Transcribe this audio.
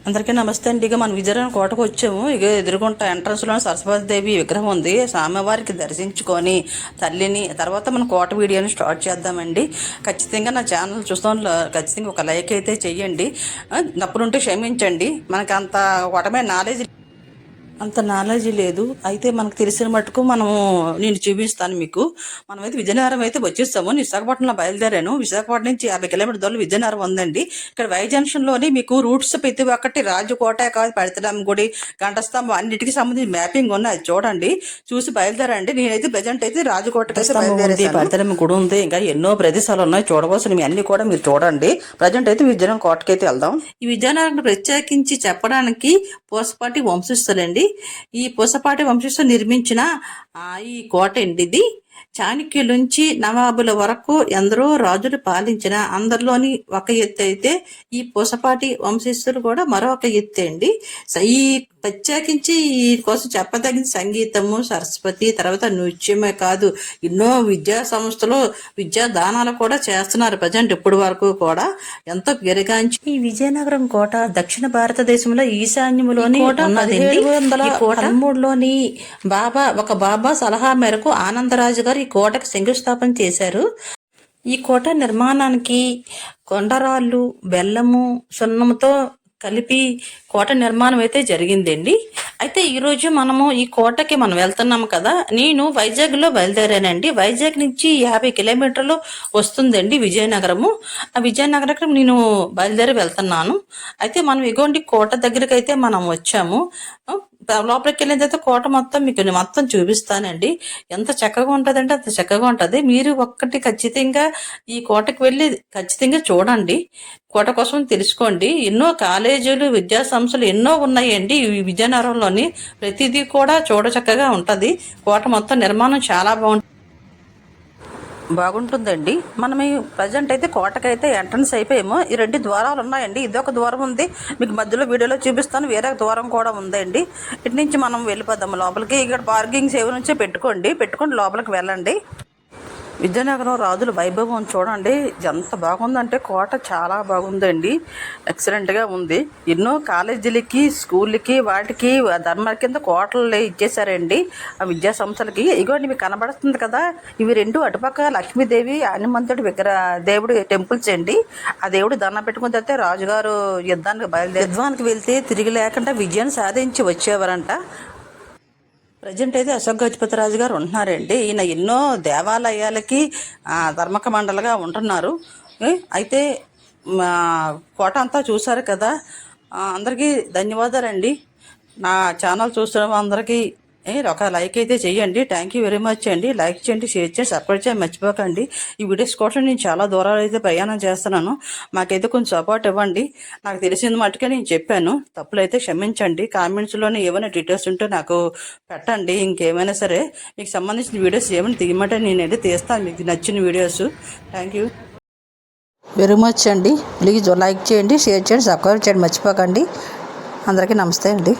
అందరికీ నమస్తే అండి. ఇక మనం విజయనగరం కోటకు వచ్చాము. ఇక ఎదురుకుంటా ఎంట్రన్స్లో సరస్వతీదేవి విగ్రహం ఉంది. స్వామివారికి దర్శించుకొని తల్లిని తర్వాత మన కోట వీడియోని స్టార్ట్ చేద్దామండి. ఖచ్చితంగా నా ఛానల్ చూస్తాం, ఖచ్చితంగా ఒక లైక్ అయితే చెయ్యండి. నప్పుడుంటే క్షమించండి. మనకు అంత కోటమే అంత నాలెడ్జ్ లేదు. అయితే మనకు తెలిసిన మటుకు నేను చూపిస్తాను మీకు. మనమైతే విజయనగరం అయితే వచ్చేస్తాము. విశాఖపట్నంలో బయలుదేరాను. విశాఖపట్నం నుంచి 50 కిలోమీటర్ దూరం విజయనగరం ఉందండి. ఇక్కడ వై జంక్షన్లోని మీకు రూట్స్ ప్రతి ఒక్కటి రాజకోట కాదు, పడితరామ గుడి, గంటస్తంభం అన్నిటికీ సంబంధించి మ్యాపింగ్ ఉన్నాయి. చూడండి, చూసి బయలుదేరండి. నేనైతే ప్రజెంట్ అయితే రాజకోట పడితరామ గుడి ఉంది, ఇంకా ఎన్నో ప్రదేశాలు ఉన్నాయి చూడవలసినవి అన్ని కూడా మీరు చూడండి. ప్రజెంట్ అయితే విజయనగరం కోటకి అయితే వెళ్దాం. ఈ విజయనగరం ప్రత్యేకించి చెప్పడానికి పూసపాటి వంశస్థులండి. ఈ పూసపాటి వంశస్థులు నిర్మించిన ఈ కోట అండి. ఇది చాణక్యుల నుంచి నవాబుల వరకు ఎందరో రాజులు పాలించిన అందరిలోని ఒక ఎత్తు అయితే ఈ పూసపాటి వంశస్థులు కూడా మరొక ఎత్తు అండి. ఈ ప్రత్యేకించి ఈ కోసం చెప్పదగిన సంగీతము, సరస్వతి, తర్వాత నృత్యమే కాదు, ఎన్నో విద్యా సంస్థలు విద్యా దానాలు కూడా చేస్తున్నారు ప్రజెంట్ ఇప్పటి వరకు కూడా. ఎంతో పెరిగాంచి ఈ విజయనగరం కోట దక్షిణ భారతదేశంలో ఈశాన్యములోని 1713లోని బాబా సలహా మేరకు ఆనందరాజు గారు ఈ కోటకు శంకుస్థాపన చేశారు. ఈ కోట నిర్మాణానికి కొండరాళ్ళు, బెల్లము, సున్నముతో కలిపి కోట నిర్మాణం అయితే జరిగిందండి. అయితే ఈరోజు మనము ఈ కోటకి వెళ్తున్నాము కదా. నేను వైజాగ్లో బయలుదేరానండి. వైజాగ్ నుంచి 50 కిలోమీటర్లు వస్తుందండి విజయనగరము. ఆ విజయనగరం నేను బయలుదేరి వెళ్తున్నాను. అయితే మనం ఇగోండి కోట దగ్గరికి అయితే మనం వచ్చాము. లోపలికి వెళ్ళిన తర్వాత కోట మొత్తం మీకు మొత్తం చూపిస్తానండి. ఎంత చక్కగా ఉంటుందంటే అంత చక్కగా ఉంటుంది. మీరు ఒక్కటి ఖచ్చితంగా ఈ కోటకు వెళ్ళి ఖచ్చితంగా చూడండి. కోట కోసం తెలుసుకోండి. ఎన్నో కాలేజీలు, విద్యా సంస్థలు ఎన్నో ఉన్నాయండి ఈ విజయనగరంలోని. ప్రతిదీ కూడా చక్కగా ఉంటుంది. కోట మొత్తం నిర్మాణం చాలా బాగుంటుందండి. మనం ప్రజెంట్ అయితే కోటకైతే ఎంట్రన్స్ అయిపోయాము. ఈ 2 ద్వారాలు ఉన్నాయండి. ఇదొక ద్వారం ఉంది, మీకు మధ్యలో వీడియోలో చూపిస్తాను. వేరే ద్వారం కూడా ఉందండి. ఇటు నుంచి మనం వెళ్ళిపోదాము లోపలికి. ఇక్కడ పార్కింగ్ సేవ నుంచే పెట్టుకొని లోపలికి వెళ్ళండి. విజయనగరం రాజుల వైభవం చూడండి ఎంత బాగుందంటే కోట చాలా బాగుందండి. ఎక్సలెంట్గా ఉంది. ఎన్నో కాలేజీలకి, స్కూళ్ళకి, వాటికి ధర్మ కింద కోటలు ఇచ్చేసారండి ఆ విద్యా సంస్థలకి. ఇగోండి మీకు కనబడుతుంది కదా, ఇవి 2 అటుపక్క లక్ష్మీదేవి, హనుమంతుడి దేవుడు టెంపుల్స్ అండి. ఆ దేవుడు దండం పెట్టుకుని వెళ్తే రాజుగారు యుద్ధానికి వెళ్తే తిరిగి లేకుండా విజయాన్ని సాధించి వచ్చేవారంట. ప్రజెంట్ అయితే అశోక్ గజపతి రాజు గారు ఉంటున్నారండి. ఈయన ఎన్నో దేవాలయాలకి ధర్మక మండలిగా ఉంటున్నారు. అయితే కోట అంతా చూసారు కదా. అందరికీ ధన్యవాదాలండి. నా ఛానల్ చూస్తున్న అందరికీ ఒక లైక్ అయితే చెయ్యండి. థ్యాంక్ యూ వెరీ మచ్ అండి. లైక్ చేయండి, షేర్ చేయండి, సపోర్ట్ చేయండి మర్చిపోకండి. ఈ వీడియోస్ కోసం నేను చాలా దూరాలు అయితే ప్రయాణం చేస్తున్నాను. మాకైతే కొంచెం సపోర్ట్ ఇవ్వండి. నాకు తెలిసిన మట్టుకే నేను చెప్పాను. తప్పులైతే క్షమించండి. కామెంట్స్లోనే ఏమైనా డీటెయిల్స్ ఉంటే నాకు పెట్టండి. ఇంకేమైనా సరే మీకు సంబంధించిన వీడియోస్ ఏమైనా తీయమంటే నేనైతే తీస్తాను, మీకు నచ్చిన videos. Thank you very much అండి. ప్లీజ్ లైక్ చేయండి, షేర్ చేయండి, సబ్స్క్రైబ్ చేయండి మర్చిపోకండి. అందరికీ నమస్తే అండి.